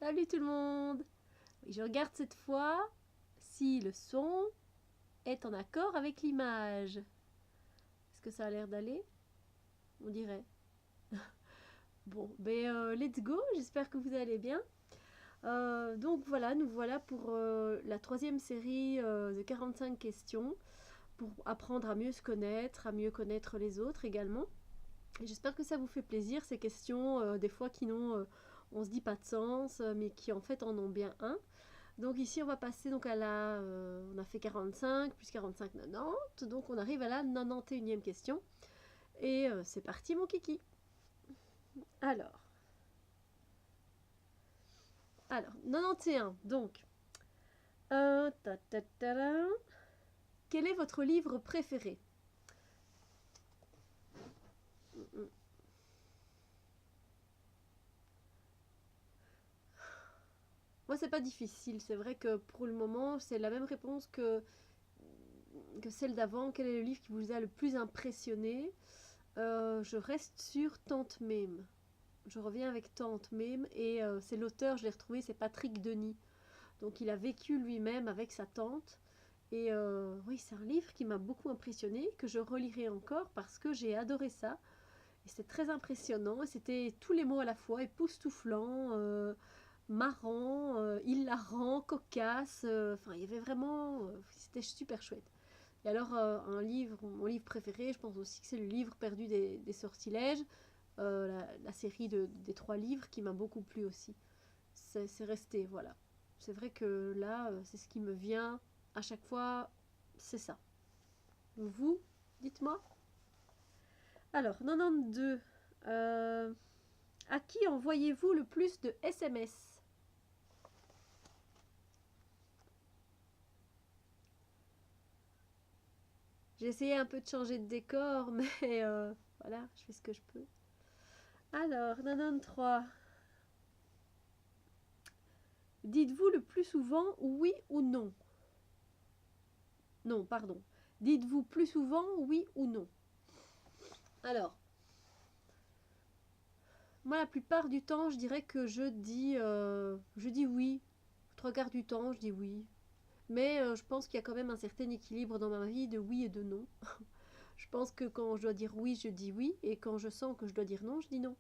Salut tout le monde! Oui, je regarde cette fois si le son est en accord avec l'image. Est-ce que ça a l'air d'aller? On dirait. Bon, let's go, j'espère que vous allez bien. Donc voilà, nous voilà pour la troisième série de 45 questions pour apprendre à mieux se connaître, à mieux connaître les autres également. Et j'espère que ça vous fait plaisir, ces questions, des fois qui n'ont, on se dit pas de sens, mais qui en fait en ont bien un. Donc ici, on va passer donc à on a fait 45, plus 45, 90. Donc on arrive à la 91e question. Et c'est parti, mon kiki. Alors, alors 91. Donc, quel est votre livre préféré? Moi, c'est pas difficile. C'est vrai que pour le moment, c'est la même réponse que celle d'avant. Quel est le livre qui vous a le plus impressionné? Je reste sur Tante Meme. Je reviens avec Tante Meme et c'est l'auteur, je l'ai retrouvé, c'est Patrick Denis. Donc il a vécu lui-même avec sa tante. Et oui, c'est un livre qui m'a beaucoup impressionné, que je relirai encore parce que j'ai adoré ça. Et c'est très impressionnant. Et c'était tous les mots à la fois, époustouflant, marrant, hilarant, cocasse. Enfin, il y avait vraiment... c'était super chouette. Et alors, mon livre préféré, je pense aussi que c'est le livre perdu des sortilèges, la série des 3 livres qui m'a beaucoup plu aussi. C'est resté, voilà. C'est vrai que là, c'est ce qui me vient à chaque fois, c'est ça. Vous, dites-moi. Alors, 92. À qui envoyez-vous le plus de SMS? J'ai essayé un peu de changer de décor, mais voilà, je fais ce que je peux. Alors, 93. Dites-vous le plus souvent oui ou non? Non, pardon. Dites-vous plus souvent oui ou non? Alors, moi, la plupart du temps, je dirais que je dis oui. 3 quarts du temps, je dis oui. Mais je pense qu'il y a quand même un certain équilibre dans ma vie de oui et de non. Je pense que quand je dois dire oui, je dis oui. Et quand je sens que je dois dire non, je dis non.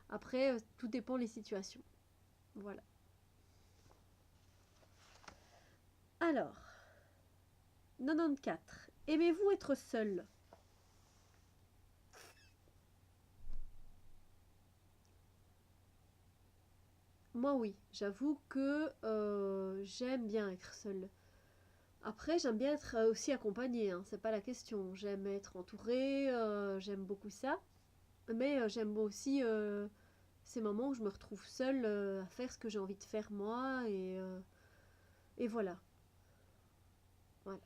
Après, tout dépend des situations. Voilà. Alors, 94. Aimez-vous être seul? Moi, oui. J'avoue que j'aime bien être seule. Après, j'aime bien être aussi accompagnée, hein, c'est pas la question. J'aime être entourée, j'aime beaucoup ça. Mais j'aime aussi ces moments où je me retrouve seule à faire ce que j'ai envie de faire moi. Et voilà. Voilà.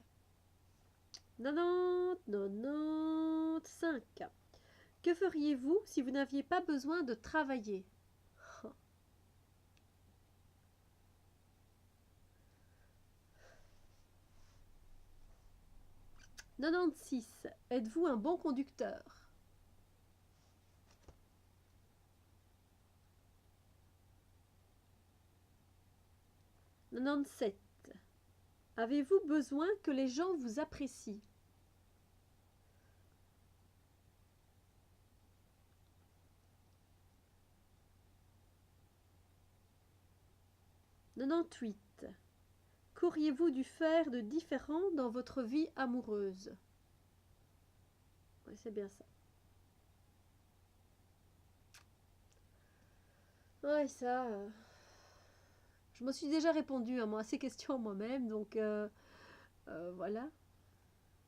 95. Que feriez-vous si vous n'aviez pas besoin de travailler? 96. Êtes-vous un bon conducteur? 97. Avez-vous besoin que les gens vous apprécient? 98. Qu'auriez-vous dû faire de différent dans votre vie amoureuse? Oui, c'est bien ça. Ouais, ça. Je me suis déjà répondu à ces questions moi-même, donc voilà.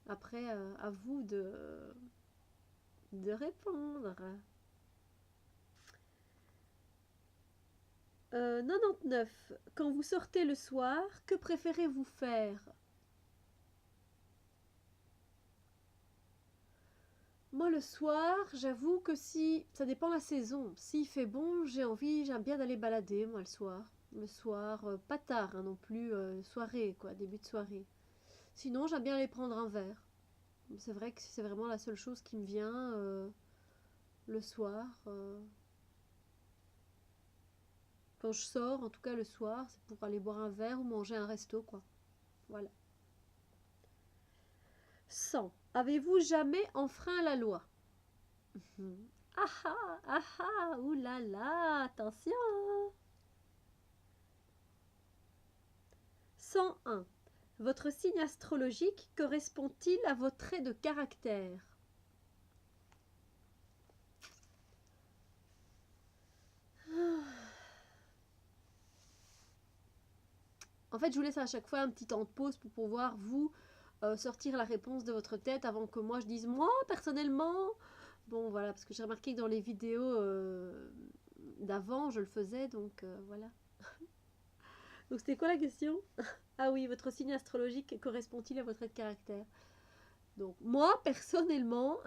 Après, à vous de répondre. 99. Quand vous sortez le soir, que préférez-vous faire? Moi, le soir, j'avoue que si... Ça dépend de la saison. S'il fait bon, j'aime bien d'aller balader, moi, le soir. Le soir, pas tard hein, non plus, soirée, quoi, début de soirée. Sinon, j'aime bien aller prendre un verre. C'est vrai que c'est vraiment la seule chose qui me vient le soir. Quand je sors, en tout cas le soir, c'est pour aller boire un verre ou manger un resto, quoi. Voilà. 100. Avez-vous jamais enfreint la loi? Ah ah, ah ah, ouh là là, attention. 101. Votre signe astrologique correspond-il à vos traits de caractère? En fait, je vous laisse à chaque fois un petit temps de pause pour pouvoir vous sortir la réponse de votre tête avant que moi je dise moi personnellement. Bon voilà, parce que j'ai remarqué que dans les vidéos d'avant, je le faisais, donc voilà. Donc c'était quoi la question? Ah oui, votre signe astrologique correspond-il à votre trait de caractère? Donc moi personnellement,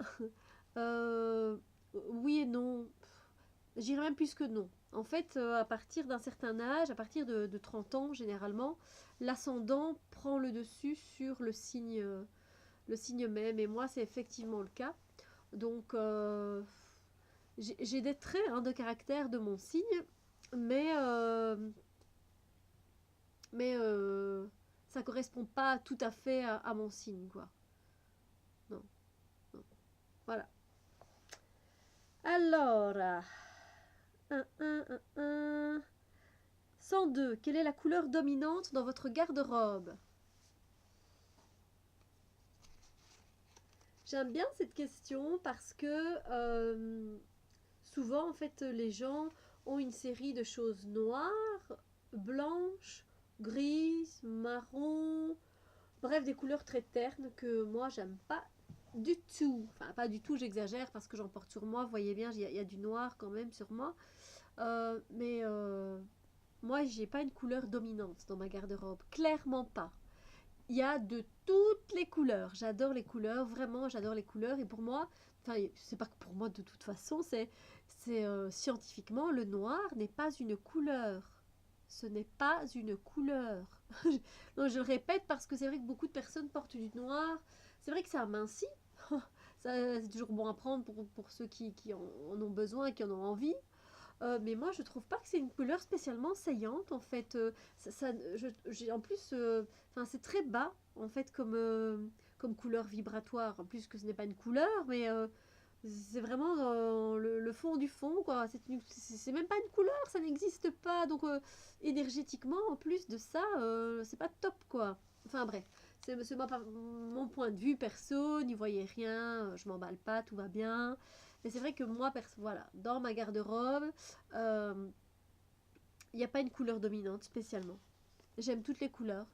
euh, oui et non. J'irais même plus que non. En fait, à partir d'un certain âge, à partir de 30 ans généralement, l'ascendant prend le dessus sur le signe même. Et moi, c'est effectivement le cas. Donc, j'ai des traits hein, de caractère de mon signe, mais, ça correspond pas tout à fait à mon signe, quoi. Non, non. Voilà. Alors, 102. Quelle est la couleur dominante dans votre garde-robe? J'aime bien cette question parce que souvent, en fait, les gens ont une série de choses noires, blanches, grises, marron, bref, des couleurs très ternes que moi, j'aime pas du tout. Enfin, pas du tout, j'exagère parce que j'en porte sur moi. Vous voyez bien, il y a du noir quand même sur moi. Mais moi, j'ai pas une couleur dominante dans ma garde-robe. Clairement pas. Il y a de toutes les couleurs. J'adore les couleurs, vraiment, j'adore les couleurs. Et pour moi, enfin, c'est pas que pour moi de toute façon, c'est scientifiquement, le noir n'est pas une couleur. Ce n'est pas une couleur. Donc, je le répète parce que c'est vrai que beaucoup de personnes portent du noir. C'est vrai que ça amincit. C'est toujours bon à prendre pour ceux qui en ont besoin et qui en ont envie. Mais moi, je trouve pas que c'est une couleur spécialement saillante, en fait. En plus, c'est très bas, en fait, comme couleur vibratoire. En plus que ce n'est pas une couleur, mais c'est vraiment le fond du fond, quoi. C'est même pas une couleur, ça n'existe pas. Donc, énergétiquement, en plus de ça, c'est pas top, quoi. Enfin, bref. C'est mon point de vue perso, n'y voyez rien, je m'emballe pas, tout va bien. Mais c'est vrai que moi, voilà, dans ma garde-robe, il n'y a pas une couleur dominante spécialement. J'aime toutes les couleurs.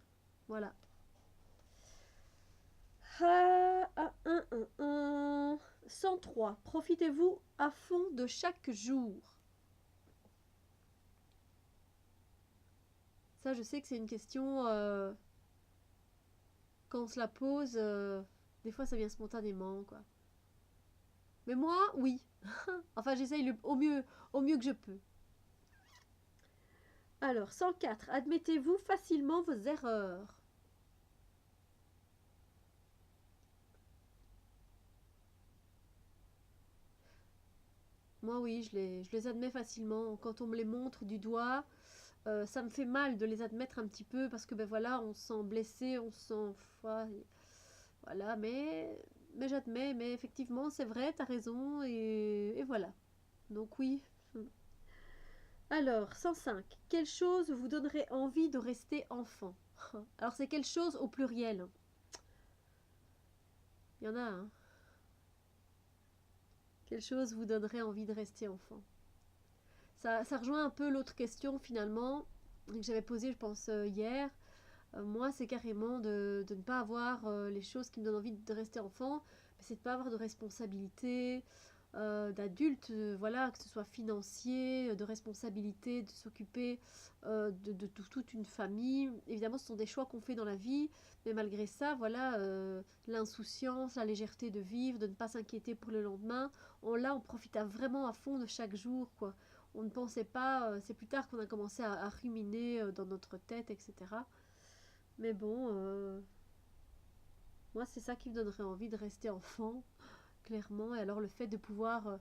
Voilà. 103. Profitez-vous à fond de chaque jour? Ça, je sais que c'est une question, quand on se la pose, des fois ça vient spontanément, quoi. Mais moi, oui. Enfin, j'essaye au mieux que je peux. Alors, 104. Admettez-vous facilement vos erreurs? Moi, oui, je les admets facilement. Quand on me les montre du doigt, ça me fait mal de les admettre un petit peu parce que, ben voilà, on se sent blessé, on se sent. Voilà, mais j'admets, mais effectivement, c'est vrai, t'as raison, et voilà. Donc, oui. Alors, 105. Quelle chose vous donnerait envie de rester enfant? Alors, c'est quelle chose au pluriel? Il y en a, hein. Quelle chose vous donnerait envie de rester enfant? Ça rejoint un peu l'autre question finalement que j'avais posée, je pense, hier. Moi, c'est carrément de ne pas avoir les choses qui me donnent envie de rester enfant, mais c'est de ne pas avoir de responsabilité d'adulte, voilà, que ce soit financier, de responsabilité, de s'occuper de toute une famille. Évidemment, ce sont des choix qu'on fait dans la vie, mais malgré ça, voilà, l'insouciance, la légèreté de vivre, de ne pas s'inquiéter pour le lendemain, on profite vraiment à fond de chaque jour, quoi. On ne pensait pas, c'est plus tard qu'on a commencé à ruminer dans notre tête, etc. Mais bon, moi c'est ça qui me donnerait envie de rester enfant, clairement. Et alors le fait de pouvoir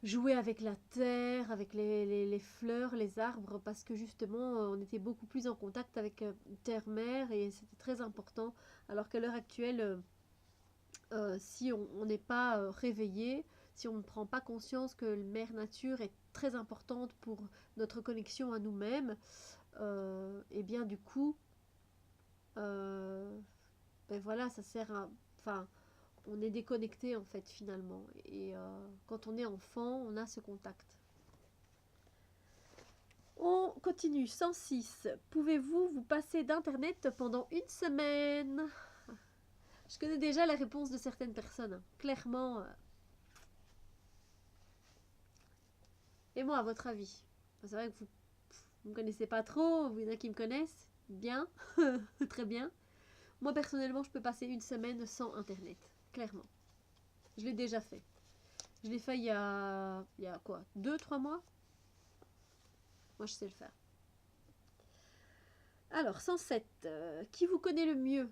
jouer avec la terre, avec les fleurs, les arbres, parce que justement, on était beaucoup plus en contact avec terre-mer et c'était très important. Alors qu'à l'heure actuelle, si on n'est pas réveillé, si on ne prend pas conscience que la mère nature est très importante pour notre connexion à nous-mêmes, et bien du coup, euh, ben voilà, ça sert à... Enfin, on est déconnecté en fait finalement. Et quand on est enfant, on a ce contact. On continue. 106. Pouvez-vous vous passer d'Internet pendant une semaine? Je connais déjà la réponse de certaines personnes, hein. Clairement. Et moi, à votre avis? C'est vrai que vous me connaissez pas trop. Il y en a qui me connaissent bien. Très bien. Moi, personnellement, je peux passer une semaine sans Internet. Clairement. Je l'ai déjà fait. Je l'ai fait il y a quoi? 2, 3 mois? Moi, je sais le faire. Alors, 107. Qui vous connaît le mieux?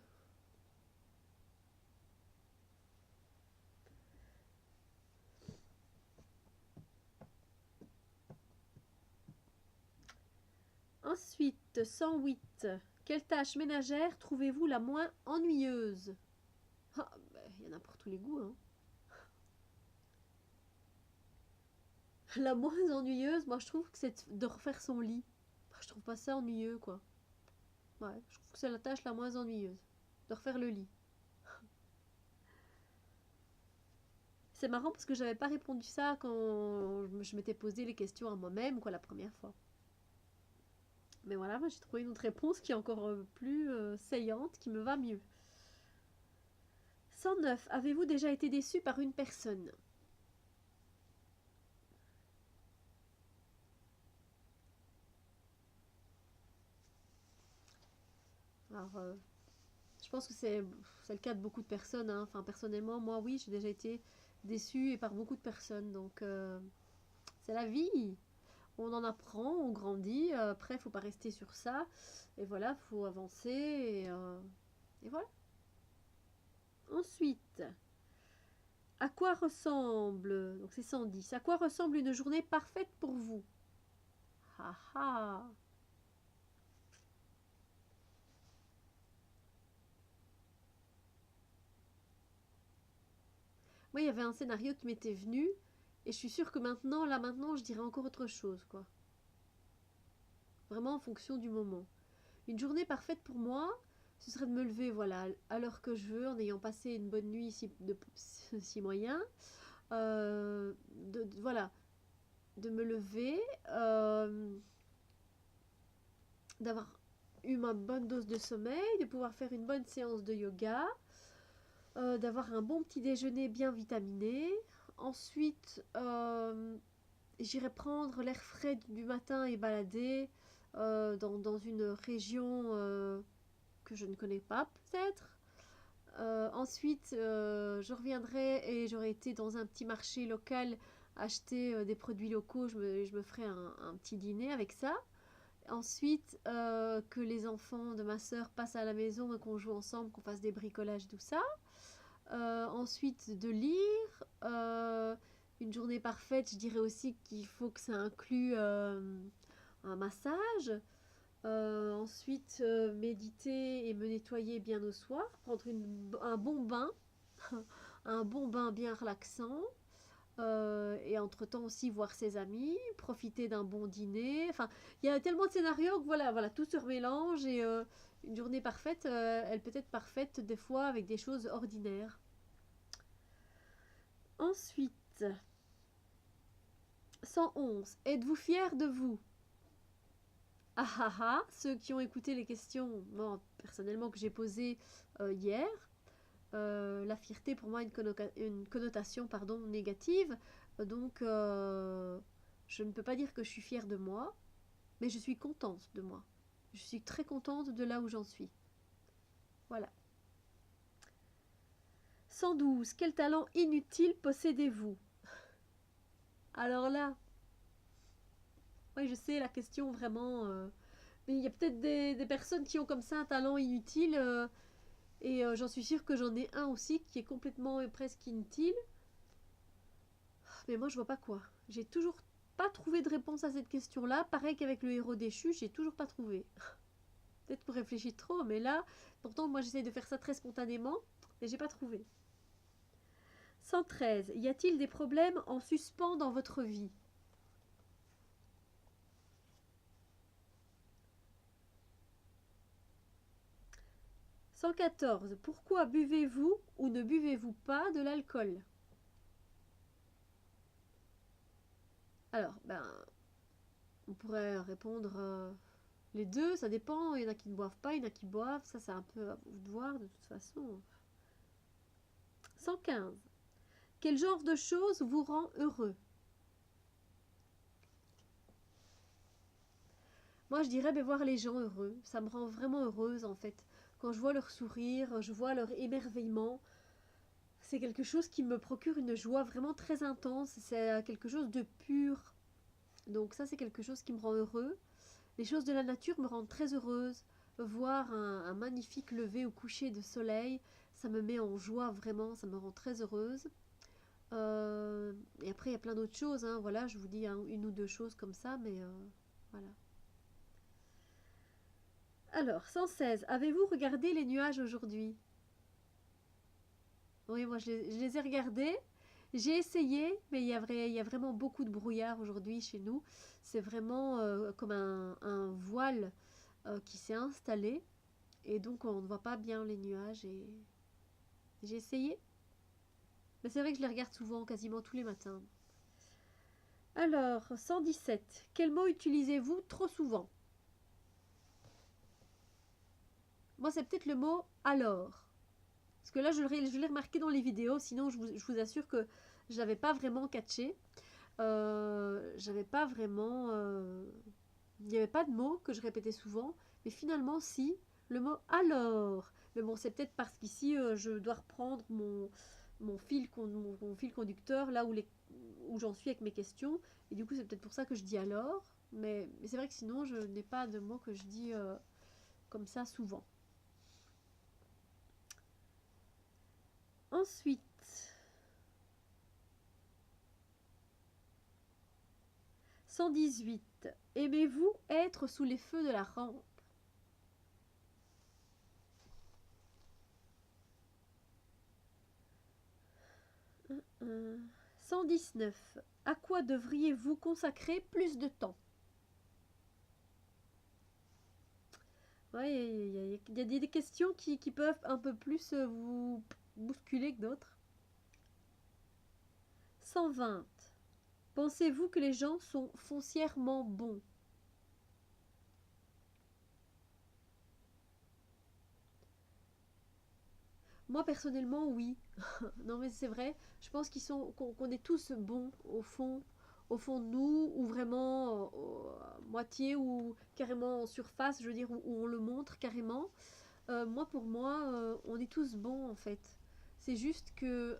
Ensuite, 108. Quelle tâche ménagère trouvez-vous la moins ennuyeuse? Ah, bah, il y en a pour tous les goûts, hein. La moins ennuyeuse, moi je trouve que c'est de refaire son lit. Je trouve pas ça ennuyeux, quoi. Ouais, je trouve que c'est la tâche la moins ennuyeuse. De refaire le lit. C'est marrant parce que j'avais pas répondu ça quand je m'étais posé les questions à moi-même, quoi, la première fois. Mais voilà, moi j'ai trouvé une autre réponse qui est encore plus saillante, qui me va mieux. 109. Avez-vous déjà été déçu par une personne? Alors, je pense que c'est le cas de beaucoup de personnes, hein. Enfin, personnellement, moi, oui, j'ai déjà été déçue et par beaucoup de personnes. Donc, c'est la vie. On en apprend, on grandit. Après, il faut pas rester sur ça. Et voilà, il faut avancer. Et voilà. Ensuite, à quoi ressemble, donc c'est 110, à quoi ressemble une journée parfaite pour vous? Ah ah. Moi, il y avait un scénario qui m'était venu. Et je suis sûre que maintenant, là maintenant, je dirais encore autre chose, quoi. Vraiment en fonction du moment. Une journée parfaite pour moi, ce serait de me lever, voilà, à l'heure que je veux, en ayant passé une bonne nuit si moyen. Voilà, de me lever, d'avoir eu ma bonne dose de sommeil, de pouvoir faire une bonne séance de yoga, d'avoir un bon petit déjeuner bien vitaminé. Ensuite, j'irai prendre l'air frais du matin et balader dans une région que je ne connais pas peut-être. Ensuite, je reviendrai et j'aurai été dans un petit marché local acheter des produits locaux. Je me ferai un petit dîner avec ça. Ensuite, que les enfants de ma sœur passent à la maison et qu'on joue ensemble, qu'on fasse des bricolages, tout ça. Ensuite, de lire. Une journée parfaite, je dirais aussi qu'il faut que ça inclue un massage. Ensuite, méditer et me nettoyer bien au soir, prendre un bon bain, un bon bain bien relaxant, et entre-temps aussi voir ses amis, profiter d'un bon dîner. Enfin, il y a tellement de scénarios que voilà, tout se remélange et une journée parfaite, elle peut être parfaite des fois avec des choses ordinaires. Ensuite, 111. Êtes-vous fier de vous? Ah ah ah, ceux qui ont écouté les questions, moi, personnellement, que j'ai posées hier, la fierté pour moi a une connotation pardon, négative. Donc, je ne peux pas dire que je suis fière de moi, mais je suis contente de moi. Je suis très contente de là où j'en suis. Voilà. 112. Quel talent inutile possédez-vous? Alors là, oui, je sais la question vraiment. Mais il y a peut-être des personnes qui ont comme ça un talent inutile. Et j'en suis sûre que j'en ai un aussi qui est complètement presque inutile. Mais moi, je vois pas quoi. J'ai toujours pas trouvé de réponse à cette question-là. Pareil qu'avec le héros déchu, j'ai toujours pas trouvé. Peut-être que je réfléchis trop, mais là, pourtant, moi, j'essaie de faire ça très spontanément, et j'ai pas trouvé. 113. Y a-t-il des problèmes en suspens dans votre vie? « 114. Pourquoi buvez-vous ou ne buvez-vous pas de l'alcool? » Alors, on pourrait répondre les deux, ça dépend. Il y en a qui ne boivent pas, il y en a qui boivent. Ça, c'est un peu à vous de voir, de toute façon. 115. Quel genre de choses vous rend heureux? Moi, je dirais voir les gens heureux. Ça me rend vraiment heureuse, en fait. Quand je vois leur sourire, je vois leur émerveillement, c'est quelque chose qui me procure une joie vraiment très intense. C'est quelque chose de pur. Donc ça, c'est quelque chose qui me rend heureux. Les choses de la nature me rendent très heureuse. Voir un magnifique lever ou coucher de soleil, ça me met en joie vraiment, ça me rend très heureuse. Et après, il y a plein d'autres choses. Hein. Voilà, je vous dis une ou deux choses comme ça, mais voilà. Alors, 116. Avez-vous regardé les nuages aujourd'hui? Oui, moi, je les ai regardés. J'ai essayé, mais il y a vraiment beaucoup de brouillard aujourd'hui chez nous. C'est vraiment comme un voile qui s'est installé. Et donc, on ne voit pas bien les nuages. Et j'ai essayé. Mais c'est vrai que je les regarde souvent, quasiment tous les matins. Alors, 117. Quel mot utilisez-vous trop souvent? Moi, c'est peut-être le mot alors. Parce que là, je l'ai remarqué dans les vidéos, sinon je vous assure que je n'avais pas vraiment catché. J'avais pas vraiment... il n'y avait pas de mot que je répétais souvent, mais finalement, si, le mot alors. Mais bon, c'est peut-être parce qu'ici, je dois reprendre mon fil conducteur, là où j'en suis avec mes questions, et du coup, c'est peut-être pour ça que je dis alors. Mais c'est vrai que sinon, je n'ai pas de mots que je dis comme ça souvent. Ensuite, 118. Aimez-vous être sous les feux de la rampe? 119. À quoi devriez-vous consacrer plus de temps? Ouais, il y a des questions qui peuvent un peu plus vous bousculer que d'autres. 120. Pensez-vous que les gens sont foncièrement bons? Moi, personnellement, oui. Non, mais c'est vrai. Je pense qu'on est tous bons au fond de nous, ou vraiment à moitié, ou carrément en surface, je veux dire, où on le montre carrément. Pour moi, on est tous bons en fait. C'est juste que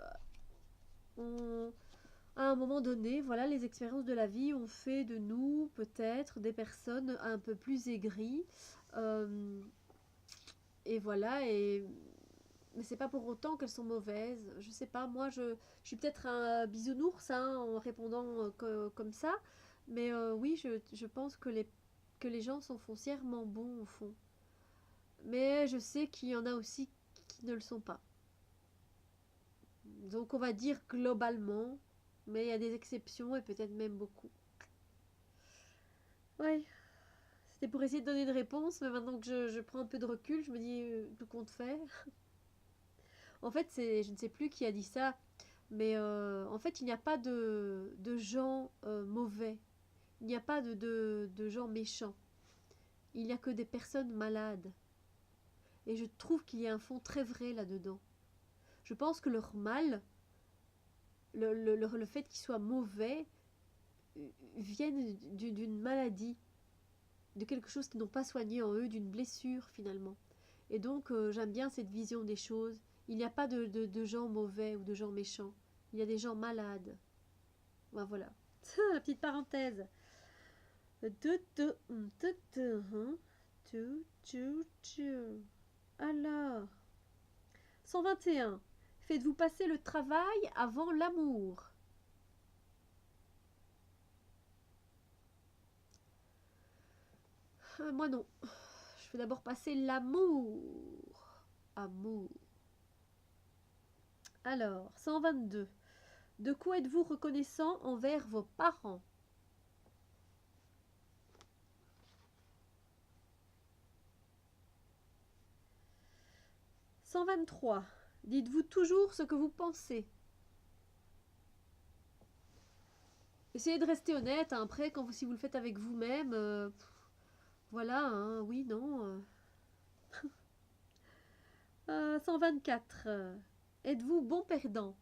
à un moment donné, voilà, les expériences de la vie ont fait de nous peut-être des personnes un peu plus aigries. Euh, et voilà, mais c'est pas pour autant qu'elles sont mauvaises. Je sais pas, moi je suis peut-être un bisounours hein, en répondant comme ça, mais oui, je pense que les gens sont foncièrement bons au fond. Mais je sais qu'il y en a aussi qui ne le sont pas. Donc on va dire globalement, mais il y a des exceptions et peut-être même beaucoup. Ouais, c'était pour essayer de donner une réponse, mais maintenant que je prends un peu de recul, je me dis tout compte fait. En fait, je ne sais plus qui a dit ça, mais en fait, il n'y a pas de gens mauvais. Il n'y a pas de gens méchants. Il n'y a que des personnes malades. Et je trouve qu'il y a un fond très vrai là-dedans. Je pense que leur mal, le fait qu'ils soient mauvais, viennent d'une maladie, de quelque chose qu'ils n'ont pas soigné en eux, d'une blessure finalement. Et donc j'aime bien cette vision des choses. Il n'y a pas de gens mauvais ou de gens méchants. Il y a des gens malades. Ben, voilà. La petite parenthèse. Alors, 121. Faites-vous passer le travail avant l'amour? Moi non. Je vais d'abord passer l'amour. Amour. Alors, 122. De quoi êtes-vous reconnaissant envers vos parents? 123. Dites-vous toujours ce que vous pensez. Essayez de rester honnête, hein. Après, si vous le faites avec vous-même, voilà, hein, oui, non. 124. Êtes-vous bon perdant?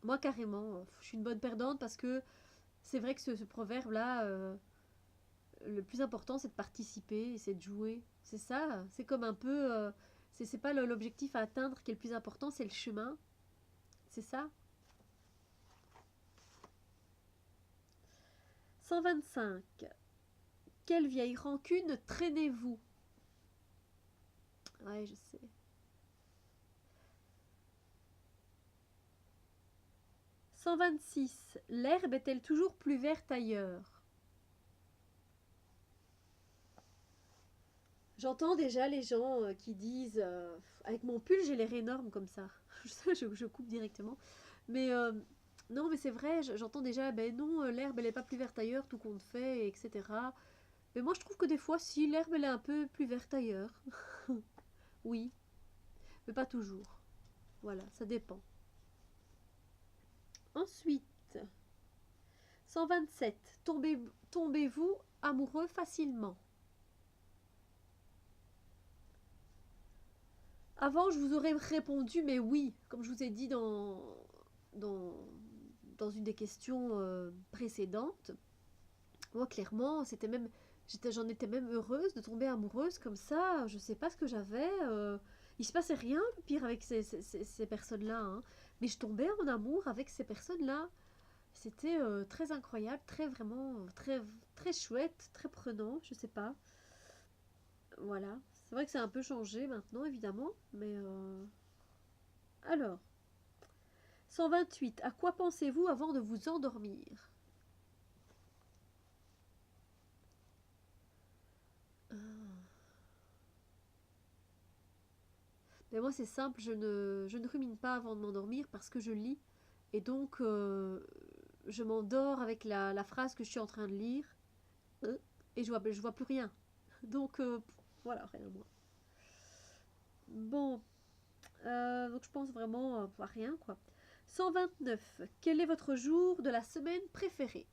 Moi, carrément, je suis une bonne perdante parce que c'est vrai que ce proverbe-là, le plus important, c'est de participer, c'est de jouer. C'est ça, c'est comme un peu... c'est pas l'objectif à atteindre qui est le plus important, c'est le chemin. C'est ça. 125. Quelle vieille rancune traînez-vous? Ouais, je sais. 126. L'herbe est-elle toujours plus verte ailleurs? J'entends déjà les gens qui disent avec mon pull, j'ai l'air énorme comme ça. je coupe directement. Mais non, mais c'est vrai, j'entends déjà, ben non, l'herbe elle est pas plus verte ailleurs, tout compte fait, etc. Mais moi je trouve que des fois, si l'herbe elle est un peu plus verte ailleurs, oui, mais pas toujours. Voilà, ça dépend. Ensuite, 127. Tombez-vous amoureux facilement? Avant, je vous aurais répondu, mais oui, comme je vous ai dit dans, dans une des questions précédentes. Moi, clairement, j'en étais même heureuse de tomber amoureuse comme ça. Je sais pas ce que j'avais. Il se passait rien, pire, avec ces personnes-là, hein. Mais je tombais en amour avec ces personnes-là. C'était très incroyable, très vraiment, très, très chouette, très prenant, je sais pas. Voilà. C'est vrai que c'est un peu changé maintenant, évidemment, mais alors, 128. À quoi pensez-vous avant de vous endormir? Mais moi, c'est simple, je ne rumine pas avant de m'endormir parce que je lis. Et donc, je m'endors avec la phrase que je suis en train de lire. Et je vois plus rien. Donc, voilà, rien à moi. Bon, donc je pense vraiment à rien, quoi. 129. Quel est votre jour de la semaine préféré?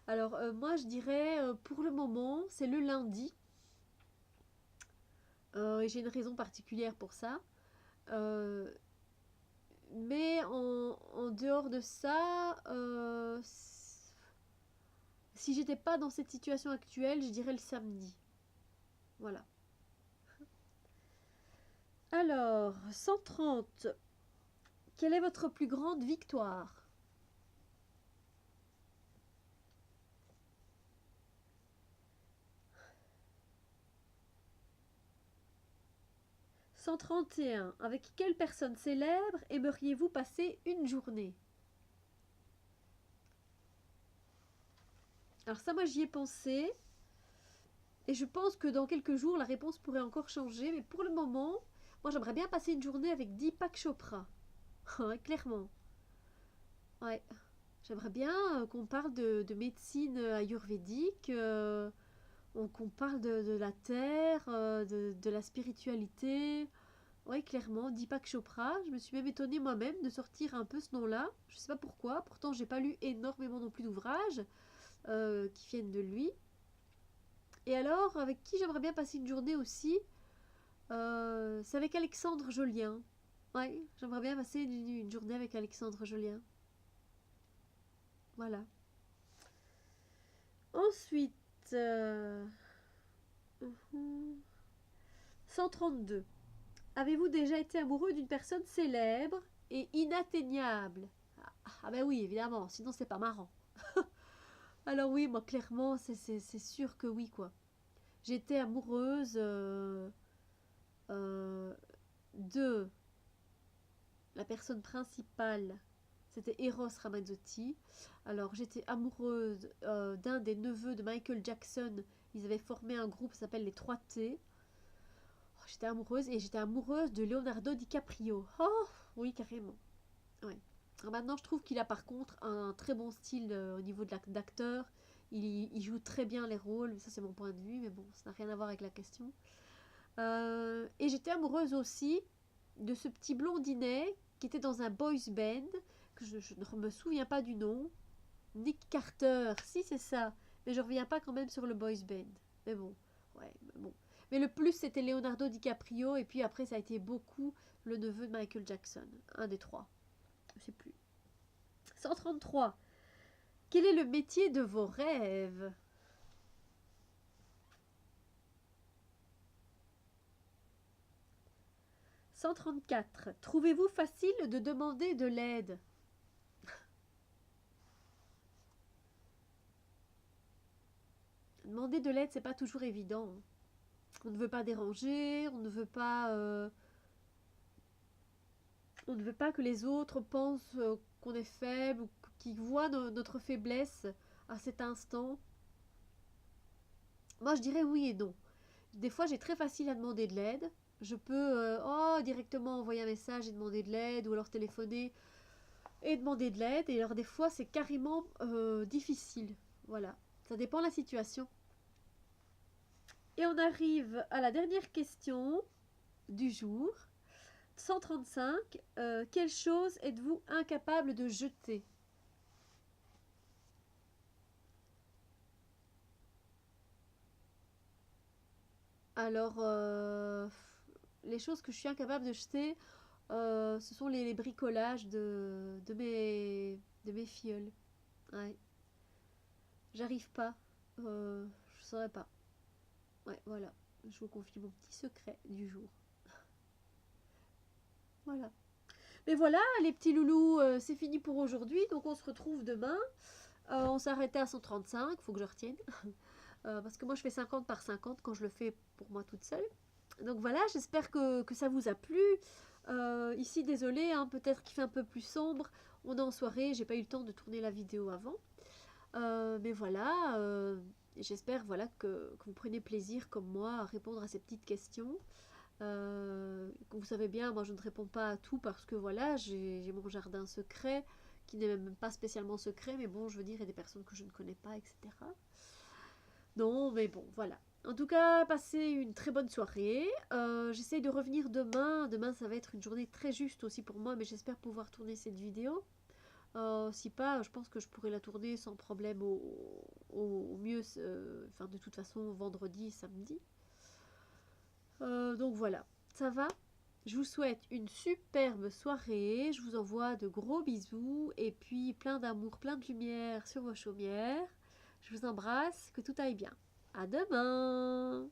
Alors, moi, je dirais, pour le moment, c'est le lundi. Et j'ai une raison particulière pour ça. Euh, mais en dehors de ça, si j'étais pas dans cette situation actuelle, je dirais le samedi. Voilà. Alors, 130. Quelle est votre plus grande victoire? 131. Avec quelle personne célèbre aimeriez-vous passer une journée? Alors ça, moi, j'y ai pensé. Et je pense que dans quelques jours, la réponse pourrait encore changer. Mais pour le moment, moi, j'aimerais bien passer une journée avec Deepak Chopra. Ouais, clairement. Ouais. J'aimerais bien qu'on parle de médecine ayurvédique, qu'on parle de la terre, de la spiritualité. Ouais, clairement, Deepak Chopra. Je me suis même étonnée moi-même de sortir un peu ce nom-là. Je sais pas pourquoi. Pourtant, j'ai pas lu énormément non plus d'ouvrages qui viennent de lui. Et alors, avec qui j'aimerais bien passer une journée aussi, c'est avec Alexandre Jolien. Ouais, j'aimerais bien passer une journée avec Alexandre Jolien. Voilà. Ensuite, 132. Avez-vous déjà été amoureux d'une personne célèbre et inatteignable? Ah ben oui, évidemment, sinon c'est pas marrant. Alors oui, moi clairement, c'est sûr que oui, quoi. J'étais amoureuse euh, de la personne principale, c'était Eros Ramazzotti. Alors, j'étais amoureuse d'un des neveux de Michael Jackson. Ils avaient formé un groupe qui s'appelle les 3T. Oh, j'étais amoureuse et j'étais amoureuse de Leonardo DiCaprio. Oh, oui, carrément. Ouais. Alors maintenant, je trouve qu'il a par contre un très bon style au niveau de d'acteur. Il joue très bien les rôles, ça c'est mon point de vue, mais bon, ça n'a rien à voir avec la question. Et j'étais amoureuse aussi de ce petit blondinet qui était dans un boys band, que je ne me souviens pas du nom. Nick Carter, si c'est ça. Mais je reviens pas quand même sur le boys band. Mais bon, ouais, mais bon. Mais le plus c'était Leonardo DiCaprio, et puis après ça a été beaucoup le neveu de Michael Jackson. Un des trois. Je sais plus. 133. Quel est le métier de vos rêves? 134. Trouvez-vous facile de demander de l'aide? Demander de l'aide, c'est pas toujours évident. On ne veut pas déranger, on ne veut pas que les autres pensent qu'on est faible ou qu'ils voient notre faiblesse à cet instant. Moi, je dirais oui et non. Des fois, j'ai très facile à demander de l'aide. Je peux directement envoyer un message et demander de l'aide, ou alors téléphoner et demander de l'aide. Et alors des fois, c'est carrément difficile. Voilà, ça dépend de la situation. Et on arrive à la dernière question du jour. 135. Quelle chose êtes-vous incapable de jeter? Alors, les choses que je suis incapable de jeter, ce sont les bricolages de mes filleuls. Ouais. J'arrive pas. Je saurais pas. Ouais, voilà. Je vous confie mon petit secret du jour. Voilà. Mais voilà, les petits loulous, c'est fini pour aujourd'hui. Donc on se retrouve demain. On s'est arrêté à 135, faut que je retienne. Parce que moi je fais 50 par 50 quand je le fais pour moi toute seule. Donc voilà, j'espère que ça vous a plu. Ici, désolé, hein, peut-être qu'il fait un peu plus sombre. On est en soirée, j'ai pas eu le temps de tourner la vidéo avant. Mais voilà, j'espère voilà, que vous prenez plaisir comme moi à répondre à ces petites questions. Comme vous savez bien, moi je ne réponds pas à tout parce que voilà, j'ai mon jardin secret qui n'est même pas spécialement secret, mais bon, je veux dire, il y a des personnes que je ne connais pas, etc. Non, mais bon, voilà. En tout cas, passez une très bonne soirée. J'essaye de revenir demain. Demain, ça va être une journée très juste aussi pour moi, mais j'espère pouvoir tourner cette vidéo. Si pas, je pense que je pourrais la tourner sans problème au mieux, enfin de toute façon, vendredi, samedi. Donc voilà, ça va. Je vous souhaite une superbe soirée. Je vous envoie de gros bisous et puis plein d'amour, plein de lumière sur vos chaumières. Je vous embrasse, que tout aille bien. À demain!